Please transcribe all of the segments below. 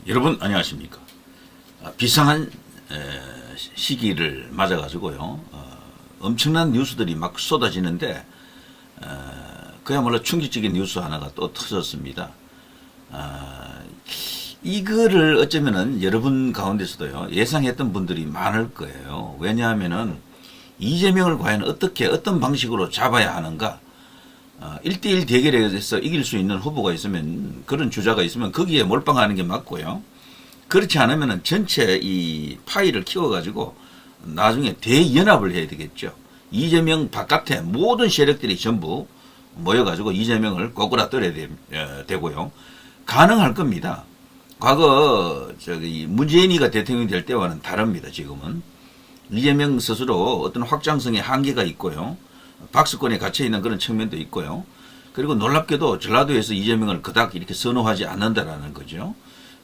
여러분 안녕하십니까. 비상한 시기를 맞아가지고요. 엄청난 뉴스들이 막 쏟아지는데 그야말로 충격적인 뉴스 하나가 또 터졌습니다. 이거를 어쩌면은 여러분 가운데서도요 예상했던 분들이 많을 거예요. 왜냐하면은 이재명을 과연 어떤 방식으로 잡아야 하는가. 1대1 대결에서 이길 수 있는 후보가 있으면, 그런 주자가 있으면 거기에 몰빵하는 게 맞고요. 그렇지 않으면 전체 이 파일을 키워가지고 나중에 대연합을 해야 되겠죠. 이재명 바깥에 모든 세력들이 전부 모여가지고 이재명을 꼬꾸라뜨려야 되고요. 가능할 겁니다. 과거 문재인이가 대통령이 될 때와는 다릅니다. 지금은 이재명 스스로 어떤 확장성의 한계가 있고요. 박스권에 갇혀있는 그런 측면도 있고요. 그리고 놀랍게도 전라도에서 이재명을 그닥 이렇게 선호하지 않는다라는 거죠.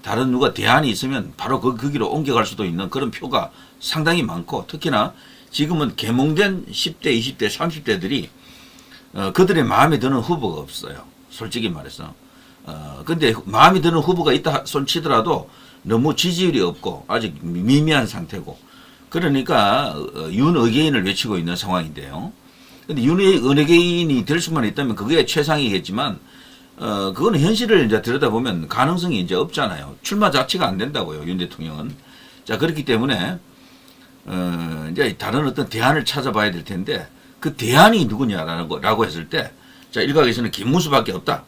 다른 누가 대안이 있으면 바로 거기로 옮겨갈 수도 있는 그런 표가 상당히 많고, 특히나 지금은 계몽된 10대, 20대, 30대들이 그들의 마음에 드는 후보가 없어요. 솔직히 말해서. 근데 마음에 드는 후보가 있다 손치더라도 너무 지지율이 없고 아직 미미한 상태고, 그러니까 윤어게인을 외치고 있는 상황인데요. 근데 윤어게인이 될 수만 있다면 그게 최상이겠지만, 그거는 현실을 이제 들여다보면 가능성이 이제 없잖아요. 출마 자체가 안 된다고요, 윤 대통령은. 자, 그렇기 때문에, 이제 다른 어떤 대안을 찾아봐야 될 텐데, 그 대안이 누구냐라고 했을 때, 자, 일각에서는 김문수밖에 없다.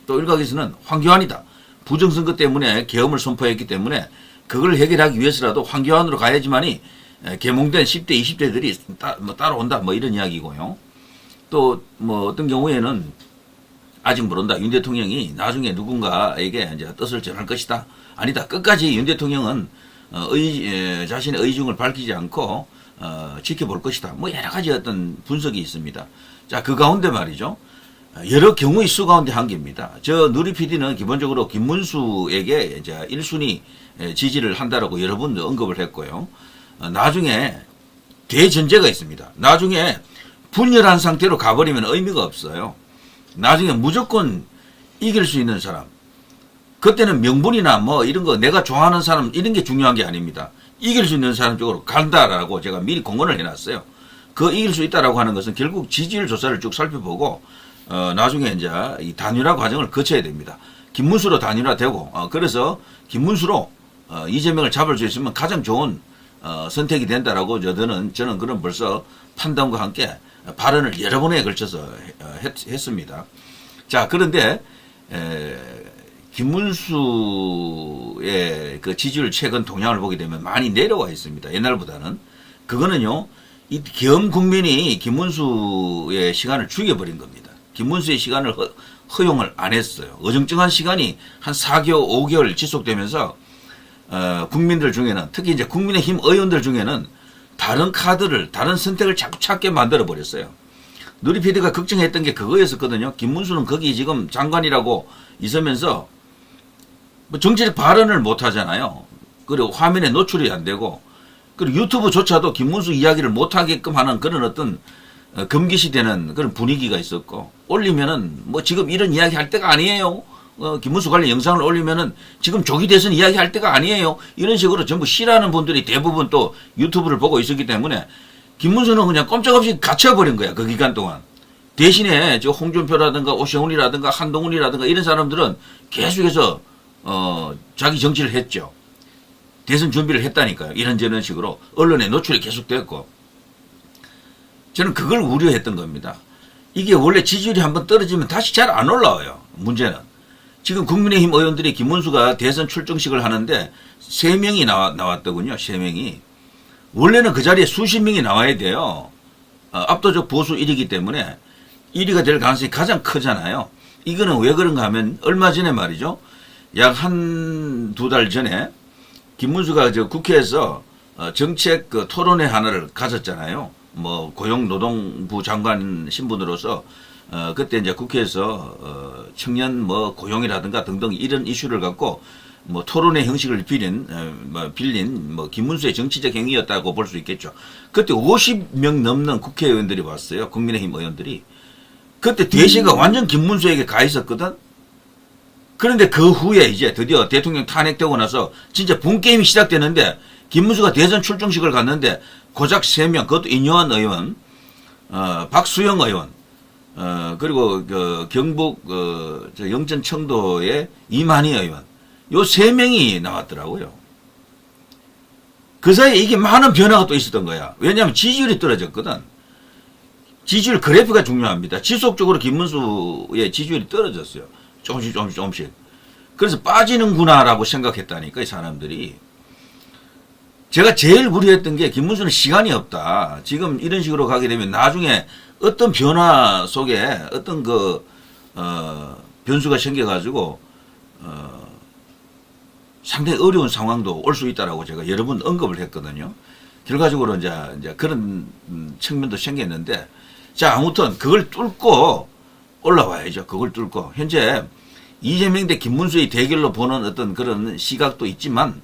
또 일각에서는 황교안이다. 부정선거 때문에 계엄을 선포했기 때문에 그걸 해결하기 위해서라도 황교안으로 가야지만이 계몽된 10대, 20대들이 따라온다. 뭐 이런 이야기고요. 또 뭐 어떤 경우에는 아직 모른다. 윤 대통령이 나중에 누군가에게 이제 뜻을 전할 것이다. 아니다. 끝까지 윤 대통령은 자신의 의중을 밝히지 않고 지켜볼 것이다. 뭐 여러 가지 어떤 분석이 있습니다. 자, 그 가운데 말이죠. 여러 경우의 수 가운데 한 개입니다. 저 누리 PD는 기본적으로 김문수에게 이제 1순위 지지를 한다라고 여러 번 언급을 했고요. 나중에 대전제가 있습니다. 나중에 분열한 상태로 가버리면 의미가 없어요. 나중에 무조건 이길 수 있는 사람. 그때는 명분이나 뭐 이런 거 내가 좋아하는 사람 이런 게 중요한 게 아닙니다. 이길 수 있는 사람 쪽으로 간다라고 제가 미리 공언을 해놨어요. 그 이길 수 있다라고 하는 것은 결국 지지율 조사를 쭉 살펴보고 나중에 이제 이 단일화 과정을 거쳐야 됩니다. 김문수로 단일화되고 그래서 김문수로 이재명을 잡을 수 있으면 가장 좋은 선택이 된다라고 저는 그런 벌써 판단과 함께 발언을 여러 번에 걸쳐서 했습니다. 자, 그런데 김문수의 그 지지율 최근 동향을 보게 되면 많이 내려와 있습니다. 옛날보다는. 그거는요, 이 계엄 국민이 김문수의 시간을 죽여버린 겁니다. 김문수의 시간을 허용을 안 했어요. 어정쩡한 시간이 한 4개월, 5개월 지속되면서 국민들 중에는, 특히 이제 국민의힘 의원들 중에는 다른 카드를, 다른 선택을 자꾸 찾게 만들어 버렸어요. 누리 PD가 걱정했던 게 그거였었거든요. 김문수는 거기 지금 장관이라고 있으면서 뭐 정치적 발언을 못 하잖아요. 그리고 화면에 노출이 안 되고, 그리고 유튜브조차도 김문수 이야기를 못 하게끔 하는 그런 어떤 금기시되는 그런 분위기가 있었고, 올리면은 뭐 지금 이런 이야기 할 때가 아니에요. 김문수 관련 영상을 올리면은 지금 조기 대선 이야기 할 때가 아니에요. 이런 식으로 전부 싫어하는 분들이 대부분 또 유튜브를 보고 있었기 때문에 김문수는 그냥 꼼짝없이 갇혀버린 거야. 그 기간 동안. 대신에 저 홍준표라든가 오세훈이라든가 한동훈이라든가 이런 사람들은 계속해서 자기 정치를 했죠. 대선 준비를 했다니까요. 이런저런 식으로 언론에 노출이 계속됐고, 저는 그걸 우려했던 겁니다. 이게 원래 지지율이 한번 떨어지면 다시 잘 안 올라와요. 문제는. 지금 국민의힘 의원들이 김문수가 대선 출정식을 하는데 3명이 나왔더군요. 3명이. 원래는 그 자리에 수십 명이 나와야 돼요. 압도적 보수 1위이기 때문에 1위가 될 가능성이 가장 크잖아요. 이거는 왜 그런가 하면 얼마 전에 말이죠. 약 두 달 전에 김문수가 저 국회에서 정책 그 토론회 하나를 가졌잖아요. 뭐 고용노동부 장관 신분으로서 그때 이제 국회에서 청년 뭐 고용이라든가 등등 이런 이슈를 갖고 뭐 토론회 형식을 빌린 뭐 김문수의 정치적 행위였다고 볼 수 있겠죠. 그때 50명 넘는 국회의원들이 왔어요. 국민의힘 의원들이. 그때 대세가 완전 김문수에게 가 있었거든. 그런데 그 후에 이제 드디어 대통령 탄핵되고 나서 진짜 본 게임이 시작되는데 김문수가 대선 출정식을 갔는데 고작 3명, 그것도 인요한 의원, 박수영 의원, 그리고 그 경북 저 영천 청도의 이만희 의원, 요 3명이 나왔더라고요. 그 사이에 이게 많은 변화가 또 있었던 거야. 왜냐하면 지지율이 떨어졌거든. 지지율 그래프가 중요합니다. 지속적으로 김문수의 지지율이 떨어졌어요. 조금씩. 그래서 빠지는구나라고 생각했다니까, 이 사람들이. 제가 제일 우려했던 게 김문수는 시간이 없다. 지금 이런 식으로 가게 되면 나중에 어떤 변화 속에 어떤 변수가 생겨가지고, 상당히 어려운 상황도 올 수 있다라고 제가 여러 번 언급을 했거든요. 결과적으로 이제 그런 측면도 생겼는데, 자, 아무튼 그걸 뚫고 올라와야죠. 그걸 뚫고. 현재 이재명 대 김문수의 대결로 보는 어떤 그런 시각도 있지만,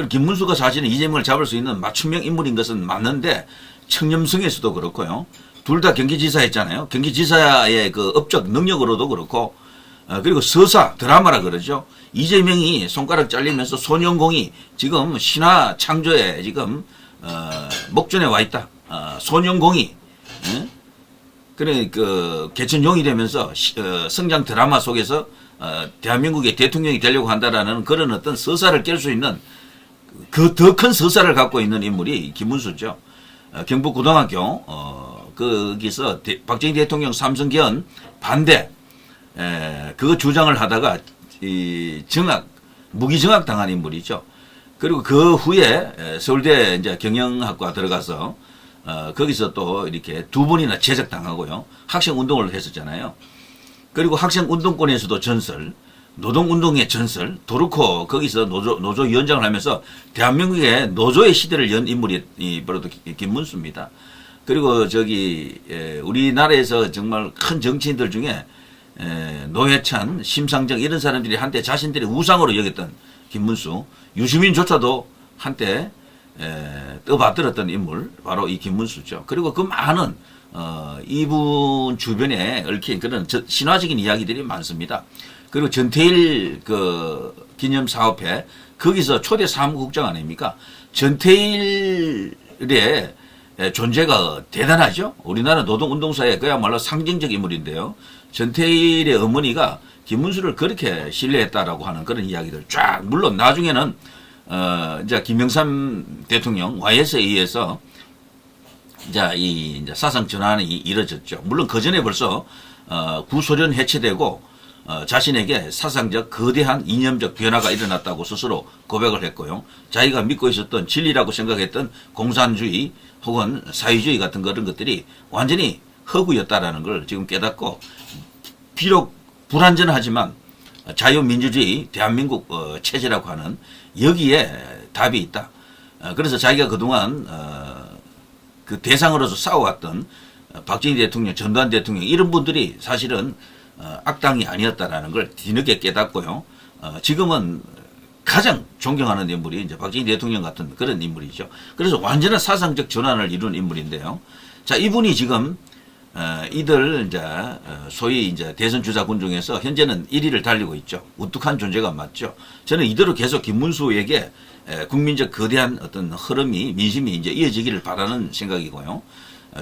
김문수가 사실은 이재명을 잡을 수 있는 맞춤형 인물인 것은 맞는데, 청렴성에서도 그렇고요. 둘 다 경기지사 했잖아요. 경기지사의 그 업적 능력으로도 그렇고, 그리고 서사, 드라마라 그러죠. 이재명이 손가락 잘리면서 소년공이 지금 신화 창조에 지금, 목전에 와 있다. 소년공이, 그래, 개천용이 되면서, 성장 드라마 속에서, 대한민국의 대통령이 되려고 한다라는 그런 어떤 서사를 깰 수 있는 그 더 큰 서사를 갖고 있는 인물이 김문수죠. 경북고등학교, 거기서 박정희 대통령 삼성개헌 반대, 그거 주장을 하다가 무기정학 당한 인물이죠. 그리고 그 후에 서울대 이제 경영학과 들어가서 거기서 또 이렇게 2번이나 제적당하고요. 학생운동을 했었잖아요. 그리고 학생운동권에서도 전설, 노동운동의 전설, 도르코 거기서 노조위원장을 하면서 대한민국의 노조의 시대를 연 인물이 바로 김문수입니다. 그리고 우리나라에서 정말 큰 정치인들 중에 노회찬, 심상정 이런 사람들이 한때 자신들의 우상으로 여겼던 김문수, 유시민조차도 한때 떠받들었던 인물, 바로 이 김문수죠. 그리고 그 많은 이분 주변에 얽힌 그런 신화적인 이야기들이 많습니다. 그리고 전태일 기념사업회, 거기서 초대 사무국장 아닙니까? 전태일의 존재가 대단하죠? 우리나라 노동운동사에 그야말로 상징적 인물인데요. 전태일의 어머니가 김문수를 그렇게 신뢰했다라고 하는 그런 이야기들 쫙, 물론 나중에는, 이제 김영삼 대통령 YS에 의해서 이제 사상 전환이 이뤄졌죠. 물론 그 전에 벌써, 구소련 해체되고, 자신에게 사상적 거대한 이념적 변화가 일어났다고 스스로 고백을 했고요. 자기가 믿고 있었던 진리라고 생각했던 공산주의 혹은 사회주의 같은 그런 것들이 완전히 허구였다라는 걸 지금 깨닫고, 비록 불완전하지만 자유민주주의 대한민국 체제라고 하는 여기에 답이 있다. 그래서 자기가 그동안 그 대상으로서 싸워왔던 박정희 대통령, 전두환 대통령 이런 분들이 사실은 악당이 아니었다라는 걸 뒤늦게 깨닫고요. 지금은 가장 존경하는 인물이 이제 박정희 대통령 같은 그런 인물이죠. 그래서 완전한 사상적 전환을 이룬 인물인데요. 자, 이분이 지금 이들 이제 소위 이제 대선 주자군 중에서 현재는 1위를 달리고 있죠. 우뚝한 존재가 맞죠. 저는 이대로 계속 김문수에게 국민적 거대한 어떤 흐름이, 민심이 이제 이어지기를 바라는 생각이고요.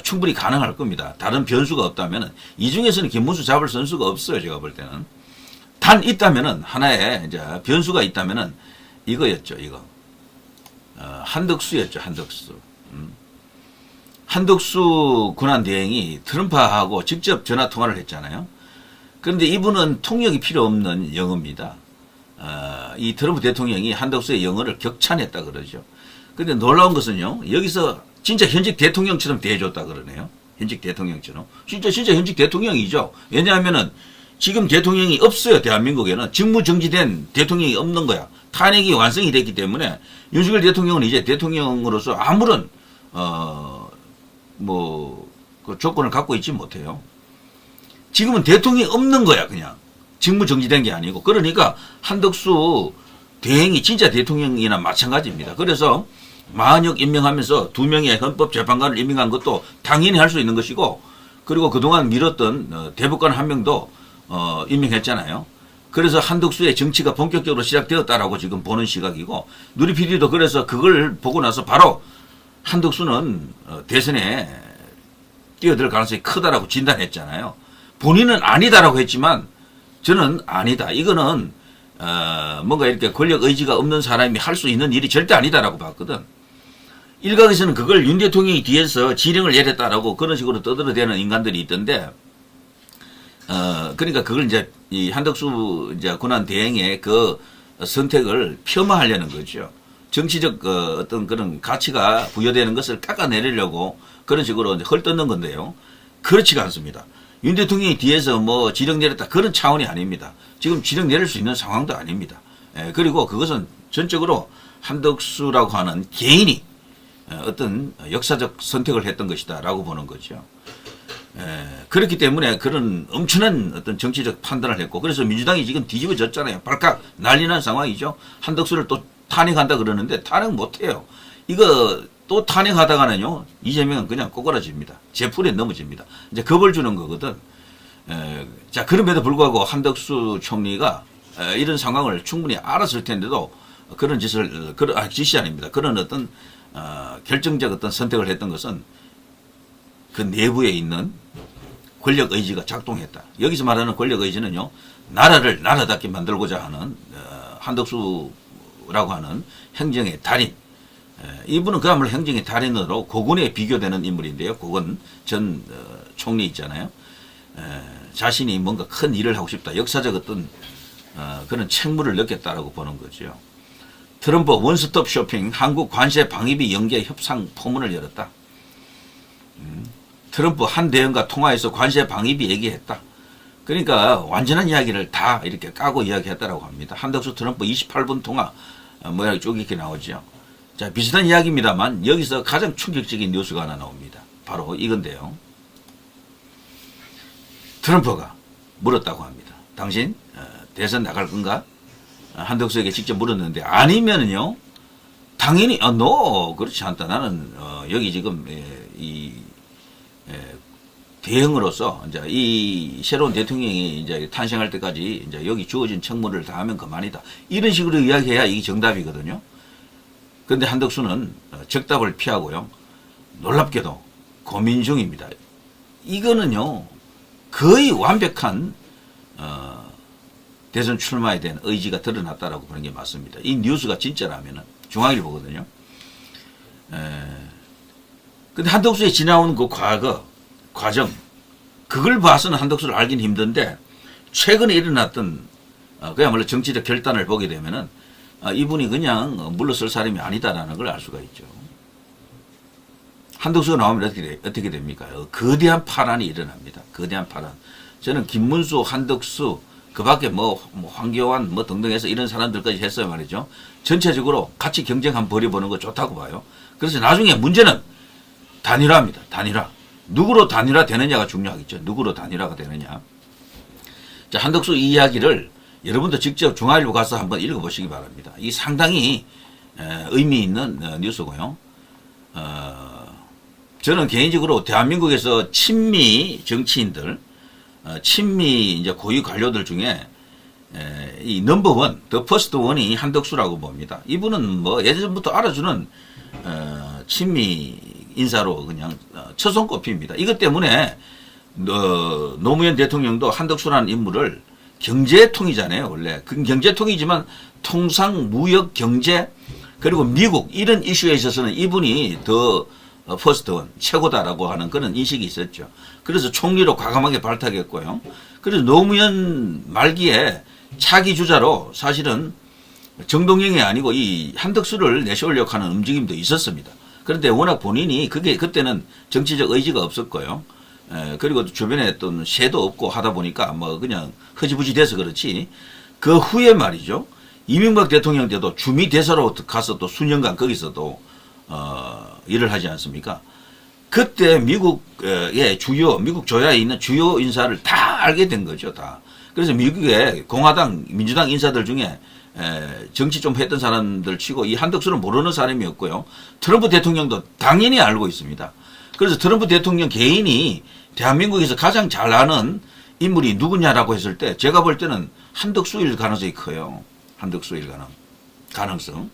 충분히 가능할 겁니다. 다른 변수가 없다면은, 이 중에서는 김문수 잡을 선수가 없어요. 제가 볼 때는. 단 있다면은, 하나의 이제 변수가 있다면은 이거였죠. 이거. 한덕수였죠. 한덕수. 한덕수 군안대행이 트럼프하고 직접 전화통화를 했잖아요. 그런데 이분은 통역이 필요 없는 영어입니다. 이 트럼프 대통령이 한덕수의 영어를 격찬했다 그러죠. 근데 놀라운 것은요, 여기서 진짜 현직 대통령처럼 대해줬다 그러네요. 현직 대통령처럼. 진짜 현직 대통령이죠. 왜냐하면은 지금 대통령이 없어요. 대한민국에는. 직무정지된 대통령이 없는 거야. 탄핵이 완성이 됐기 때문에 윤석열 대통령은 이제 대통령으로서 아무런 그 조건을 갖고 있지 못해요. 지금은 대통령이 없는 거야. 그냥 직무정지된 게 아니고. 그러니까 한덕수 대행이 진짜 대통령이나 마찬가지입니다. 그래서 만역 임명하면서 2명의 헌법재판관을 임명한 것도 당연히 할 수 있는 것이고, 그리고 그동안 미뤘던 대법관 1명도 임명했잖아요. 그래서 한덕수의 정치가 본격적으로 시작되었다라고 지금 보는 시각이고, 누리 PD도 그래서 그걸 보고 나서 바로 한덕수는 대선에 뛰어들 가능성이 크다라고 진단했잖아요. 본인은 아니다라고 했지만 저는 아니다. 이거는 뭔가 이렇게 권력 의지가 없는 사람이 할 수 있는 일이 절대 아니다라고 봤거든. 일각에서는 그걸 윤 대통령이 뒤에서 지령을 내렸다라고 그런 식으로 떠들어대는 인간들이 있던데, 그러니까 그걸 이제 이 한덕수 이제 권한 대행의 그 선택을 폄하하려는 거죠. 정치적 어떤 그런 가치가 부여되는 것을 깎아내리려고 그런 식으로 이제 헐뜯는 건데요. 그렇지가 않습니다. 윤 대통령이 뒤에서 뭐 지령 내렸다 그런 차원이 아닙니다. 지금 지령 내릴 수 있는 상황도 아닙니다. 그리고 그것은 전적으로 한덕수라고 하는 개인이 어떤 역사적 선택을 했던 것이다라고 보는 거죠. 그렇기 때문에 그런 엄청난 어떤 정치적 판단을 했고, 그래서 민주당이 지금 뒤집어졌잖아요. 발칵 난리 난 상황이죠. 한덕수를 또 탄핵한다 그러는데 탄핵 못해요. 이거 또 탄핵하다가는요, 이재명은 그냥 꼬꾸라집니다. 제풀에 넘어집니다. 이제 겁을 주는 거거든. 자, 그럼에도 불구하고 한덕수 총리가 이런 상황을 충분히 알았을 텐데도 그런 짓을, 짓이 아닙니다. 그런 어떤 결정적 어떤 선택을 했던 것은 그 내부에 있는 권력 의지가 작동했다. 여기서 말하는 권력 의지는요, 나라를 나라답게 만들고자 하는 한덕수라고 하는 행정의 달인. 이분은 그야말로 행정의 달인으로 고군에 비교되는 인물인데요. 고군 전 총리 있잖아요. 자신이 뭔가 큰 일을 하고 싶다. 역사적 어떤 그런 책무를 느꼈다라고 보는 거죠. 트럼프 원스톱 쇼핑 한국 관세 방위비 연계 협상 포문을 열었다. 트럼프 한 대원과 통화해서 관세 방위비 얘기했다. 그러니까 완전한 이야기를 다 이렇게 까고 이야기했다라고 합니다. 한덕수 트럼프 28분 통화 모양이 쭉 이렇게 나오죠. 자, 비슷한 이야기입니다만 여기서 가장 충격적인 뉴스가 하나 나옵니다. 바로 이건데요. 트럼프가 물었다고 합니다. 당신 대선 나갈 건가? 한덕수에게 직접 물었는데, 아니면은요, 당연히 너 그렇지 않다. 나는 여기 지금 대행으로서 이제 이 새로운 대통령이 이제 탄생할 때까지 이제 여기 주어진 책무를 다하면 그만이다. 이런 식으로 이야기해야 이게 정답이거든요. 그런데 한덕수는 적답을 피하고요. 놀랍게도 고민 중입니다. 이거는요, 거의 완벽한 대선 출마에 대한 의지가 드러났다라고 보는 게 맞습니다. 이 뉴스가 진짜라면은 중앙일보거든요. 근데 한덕수에 지나온 그 과정, 그걸 봐서는 한덕수를 알긴 힘든데, 최근에 일어났던 그야말로 정치적 결단을 보게 되면은 이분이 그냥 물러설 사람이 아니다라는 걸 알 수가 있죠. 한덕수가 나오면 어떻게 됩니까? 거대한 파란이 일어납니다. 거대한 파란. 저는 김문수, 한덕수, 그 밖에 뭐 황교안 뭐 등등 해서 이런 사람들까지 했어요 말이죠. 전체적으로 같이 경쟁 한번 벌여보는 거 좋다고 봐요. 그래서 나중에 문제는 단일화입니다. 단일화. 누구로 단일화 되느냐가 중요하겠죠. 누구로 단일화가 되느냐. 자, 한덕수 이 이야기를 여러분도 직접 중앙일보 가서 한번 읽어보시기 바랍니다. 이 상당히 의미 있는 뉴스고요. 저는 개인적으로 대한민국에서 친미 정치인들, 친미 이제 고위 관료들 중에 이 넘버원, 더 퍼스트 원이 한덕수라고 봅니다. 이분은 뭐 예전부터 알아주는 친미 인사로 그냥 처손 꼽힙니다. 이것 때문에 노무현 대통령도 한덕수라는 인물을 경제통이잖아요, 원래. 그 경제통이지만 통상, 무역, 경제, 그리고 미국 이런 이슈에 있어서는 이분이 더 퍼스트 원, 최고다라고 하는 그런 인식이 있었죠. 그래서 총리로 과감하게 발탁했고요. 그래서 노무현 말기에 차기 주자로 사실은 정동영이 아니고 이 한덕수를 내세우려고 하는 움직임도 있었습니다. 그런데 워낙 본인이 그때는 정치적 의지가 없었고요. 그리고 주변에 또 새도 없고 하다 보니까 뭐 그냥 흐지부지 돼서 그렇지. 그 후에 말이죠. 이명박 대통령 때도 주미 대사로 가서 또 수년간 거기서도 일을 하지 않습니까? 그때 미국의 미국 조야에 있는 주요 인사를 다 알게 된 거죠, 다. 그래서 미국의 공화당, 민주당 인사들 중에 정치 좀 했던 사람들 치고 이 한덕수는 모르는 사람이었고요. 트럼프 대통령도 당연히 알고 있습니다. 그래서 트럼프 대통령 개인이 대한민국에서 가장 잘 아는 인물이 누구냐라고 했을 때 제가 볼 때는 한덕수일 가능성이 커요. 한덕수일 가능성.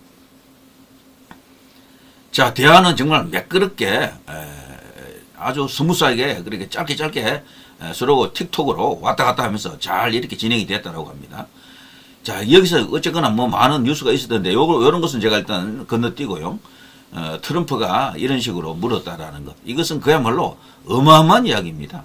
자, 대화는 정말 매끄럽게 아주 스무스하게 그렇게 짧게 서로 틱톡으로 왔다 갔다 하면서 잘 이렇게 진행이 됐다고 합니다. 자, 여기서 어쨌거나 뭐 많은 뉴스가 있었던데 요런 것은 제가 일단 건너뛰고요. 트럼프가 이런 식으로 물었다라는 것. 이것은 그야말로 어마어마한 이야기입니다.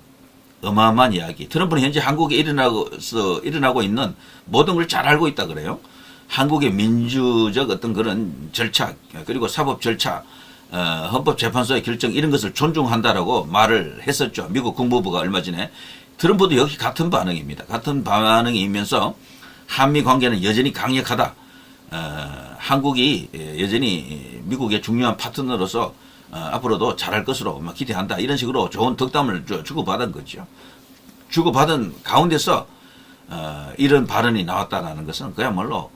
어마어마한 이야기. 트럼프는 현재 한국에 일어나고 있는 모든 걸 잘 알고 있다 그래요. 한국의 민주적 어떤 그런 절차, 그리고 사법 절차, 헌법재판소의 결정 이런 것을 존중한다라고 말을 했었죠. 미국 국무부가 얼마 전에. 트럼프도 역시 같은 반응입니다. 같은 반응이면서 한미 관계는 여전히 강력하다. 한국이 여전히 미국의 중요한 파트너로서 앞으로도 잘할 것으로 기대한다. 이런 식으로 좋은 덕담을 주고받은 거죠. 주고받은 가운데서 이런 발언이 나왔다는 것은 그야말로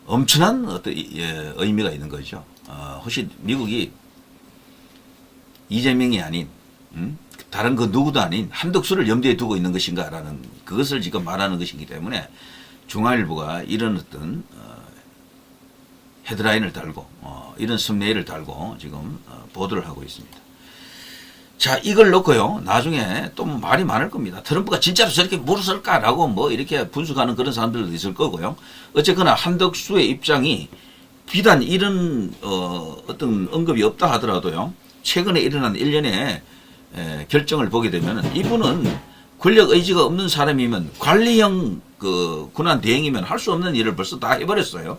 엄청난 어떤 의미가 있는 거죠. 혹시 미국이 이재명이 아닌 다른 그 누구도 아닌 한덕수를 염두에 두고 있는 것인가라는 그것을 지금 말하는 것이기 때문에 중앙일보가 이런 어떤 헤드라인을 달고 이런 썸네일을 달고 지금 보도를 하고 있습니다. 자, 이걸 놓고요. 나중에 또 말이 많을 겁니다. 트럼프가 진짜로 저렇게 물었을까라고 뭐 이렇게 분석하는 그런 사람들도 있을 거고요. 어쨌거나 한덕수의 입장이 비단 이런 어떤 언급이 없다 하더라도요. 최근에 일어난 일련의 결정을 보게 되면 이분은 권력 의지가 없는 사람이면 관리형 그 군한 대행이면 할 수 없는 일을 벌써 다 해버렸어요.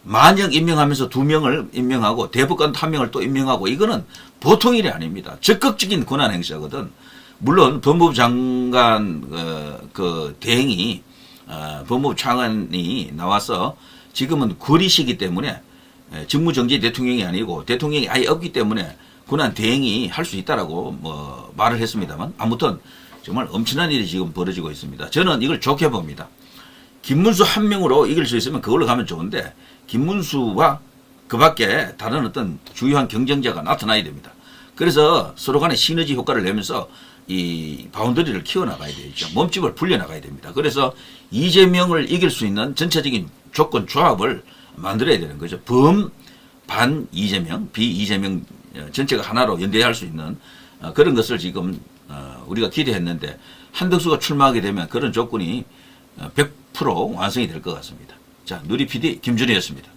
만약 임명하면서 2명을 임명하고 대법관 1명을 또 임명하고 이거는 보통 일이 아닙니다. 적극적인 권한 행사거든. 물론 법무부 장관 그 대행이 법무부 장관이 나와서 지금은 구리시기 때문에 직무정지 대통령이 아니고 대통령이 아예 없기 때문에 권한 대행이 할 수 있다라고 뭐 말을 했습니다만 아무튼 정말 엄청난 일이 지금 벌어지고 있습니다. 저는 이걸 좋게 봅니다. 김문수 한 명으로 이길 수 있으면 그걸로 가면 좋은데 김문수와 그 밖에 다른 어떤 주요한 경쟁자가 나타나야 됩니다. 그래서 서로 간에 시너지 효과를 내면서 이 바운더리를 키워나가야 되죠. 몸집을 불려나가야 됩니다. 그래서 이재명을 이길 수 있는 전체적인 조건 조합을 만들어야 되는 거죠. 반 이재명, 비 이재명 전체가 하나로 연대할 수 있는 그런 것을 지금 우리가 기대했는데 한덕수가 출마하게 되면 그런 조건이 100% 완성이 될 것 같습니다. 자, 누리 PD 김준희였습니다.